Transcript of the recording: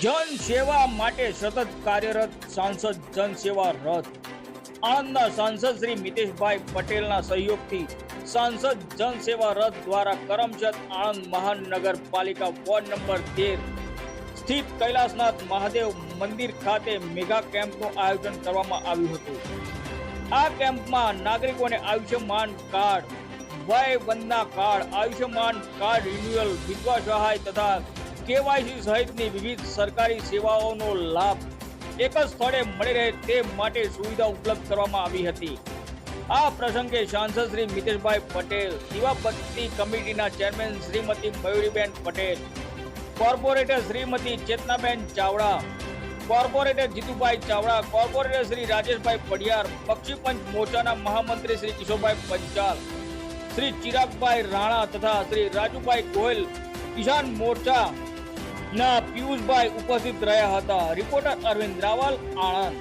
જન સેવા માટે સતત કાર્યરત સાંસદ જન સેવા રથ આણંદના સાંસદ શ્રી મિતેશભાઈ પટેલના સહયોગથી સાંસદ જન સેવા રથ દ્વારા કરમસદ આણંદ મહાનગરપાલિકા વોર્ડ નંબર 13 સ્થિત કૈલાસનાથ મહાદેવ મંદિર ખાતે મેગા કેમ્પનું આયોજન કરવામાં આવ્યું હતું। આ કેમ્પમાં નાગરિકોને આયુષ્યમાન કાર્ડ, વય વંદના કાર્ડ, આયુષ્યમાન કાર્ડ રિન્યુઅલ, વિધવા સહાય તથા કેવાયસી સહિતની વિવિધ સરકારી સેવાઓનો લાભ એક જ સ્થળે મળી રહે તે માટે સુવિધા ઉપલબ્ધ કરવામાં આવી હતી। આ પ્રસંગે સાંસદ શ્રી મિતેશભાઈ પટેલ, દીવાબત્તી કમિટીના chairman Shrimati Mayuriben Patel, corporator Shrimati Chetnaben Chavda, corporator Jitubhai Chavda, corporator Shri Rajeshbhai Padiyar, પક્ષીપંચ મોરચાના મહામંત્રી શ્રી કિશોરભાઈ પંચાલ, શ્રી ચિરાગભાઈ રાણા તથા શ્રી રાજુભાઈ ગોયલ, કિસાન મોરચા ના પિયુષભાઈ ઉપસ્થિત રહ્યા હતા। રિપોર્ટર અરવિંદ રાવલ, આણંદ।